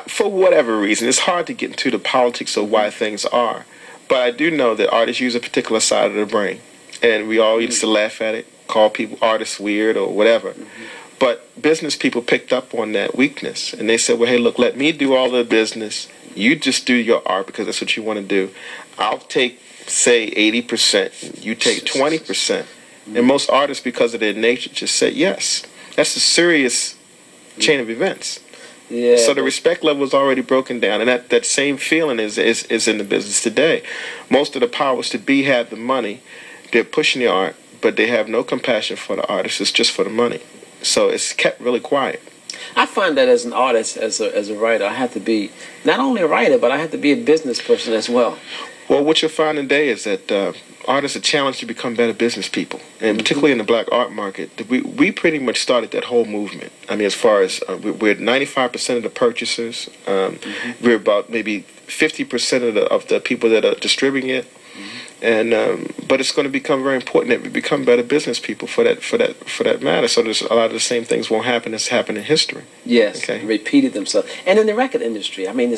for whatever reason, it's hard to get into the politics of why things are. But I do know that artists use a particular side of their brain. And we all used to laugh at it, call people artists weird or whatever. But business people picked up on that weakness. And they said, well, hey, look, let me do all the business. You just do your art because that's what you want to do. I'll take, say, 80%. You take 20%. And most artists, because of their nature, just say yes. That's a serious chain of events. Yeah. So the respect level is already broken down, and that same feeling is in the business today. Most of the powers to be have the money. They're pushing the art, but they have no compassion for the artist. It's just for the money. So it's kept really quiet. I find that as an artist, as a writer, I have to be not only a writer, but I have to be a business person as well. Well, what you'll find today is that artists are challenged to become better business people, and particularly in the black art market, we pretty much started that whole movement. I mean, as far as we're 95% of the purchasers, we're about maybe 50% of the people that are distributing it, and but it's going to become very important that we become better business people for that matter. So there's a lot of the same things won't happen as happened in history. Yes, okay? Repeated themselves, and in the record industry, I mean,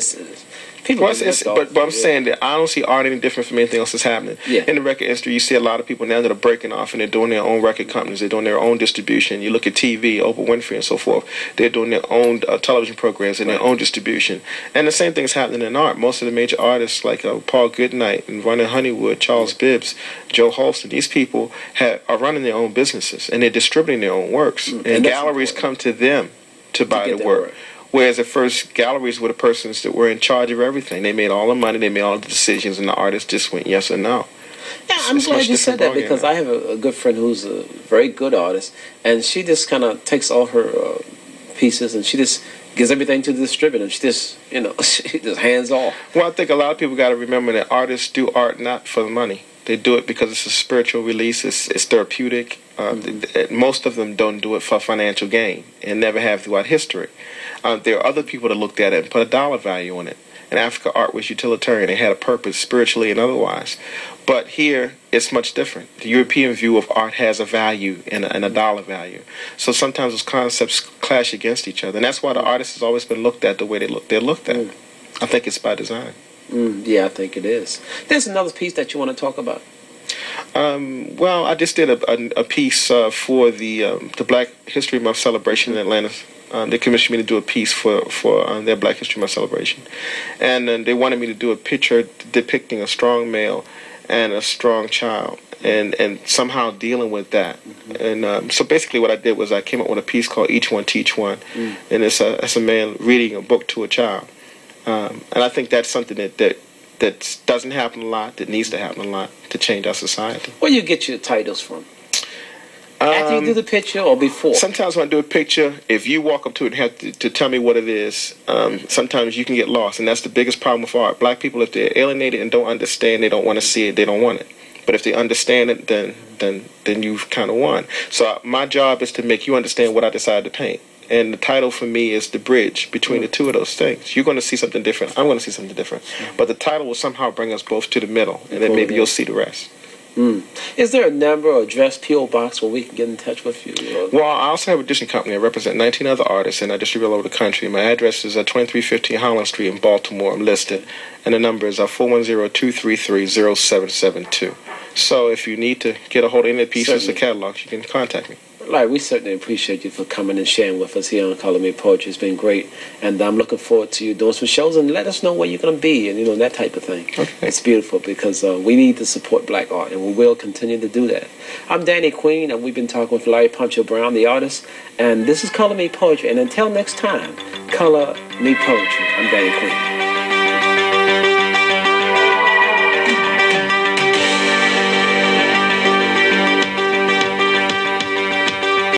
people. Well, but I'm saying that I don't see art any different from anything else that's happening. Yeah. In the record industry, you see a lot of people now that are breaking off and they're doing their own record companies. They're doing their own distribution. You look at TV, Oprah Winfrey and so forth. They're doing their own television programs and their own distribution. And the same thing's happening in art. Most of the major artists like Paul Goodnight and Ronnie Honeywood, Charles Bibbs, Joe Holston, these people are running their own businesses and they're distributing their own works. And galleries come to them to buy the work. Whereas at first, galleries were the persons that were in charge of everything. They made all the money, they made all the decisions, and the artist just went yes or no. Yeah, I'm glad you said that because I have a good friend who's a very good artist, and she just kind of takes all her pieces and she just gives everything to the distributor. She just, she just hands off. Well, I think a lot of people got to remember that artists do art not for the money. They do it because it's a spiritual release. It's therapeutic. Most of them don't do it for financial gain and never have throughout history. There are other people that looked at it and put a dollar value on it. In Africa, art was utilitarian. It had a purpose spiritually and otherwise. But here, it's much different. The European view of art has a value and a dollar value. So sometimes those concepts clash against each other. And that's why the artist has always been looked at the way they're looked at. I think it's by design. Yeah, I think it is. There's another piece that you want to talk about. Well, I just did a piece for the Black History Month celebration in Atlanta. They commissioned me to do a piece for their Black History Month celebration. And they wanted me to do a picture depicting a strong male and a strong child and somehow dealing with that. And so basically what I did was I came up with a piece called Each One Teach One. And it's a man reading a book to a child. And I think that's something that doesn't happen a lot, that needs to happen a lot to change our society. Where do you get your titles from? After you do the picture or before? Sometimes when I do a picture, if you walk up to it and have to tell me what it is, sometimes you can get lost. And that's the biggest problem with art. Black people, if they're alienated and don't understand, they don't want to see it, they don't want it. But if they understand it, then you've kind of won. So my job is to make you understand what I decided to paint. And the title for me is the bridge between the two of those things. You're going to see something different. I'm going to see something different. But the title will somehow bring us both to the middle, and then maybe you'll see the rest. Is there a number or address, P.O. Box, where we can get in touch with you? Well, I also have a edition company. I represent 19 other artists, and I distribute all over the country. My address is at 2350 Holland Street in Baltimore. I'm listed. And the number is 410-233-0772. So if you need to get a hold of any of the pieces or catalogs, you can contact me. Larry, we certainly appreciate you for coming and sharing with us here on Color Me Poetry. It's been great, and I'm looking forward to you doing some shows and let us know where you're going to be and that type of thing. Okay. It's beautiful because we need to support black art, and we will continue to do that. I'm Danny Queen, and we've been talking with Larry Poncho Brown, the artist, and this is Color Me Poetry. And until next time, Color Me Poetry. I'm Danny Queen.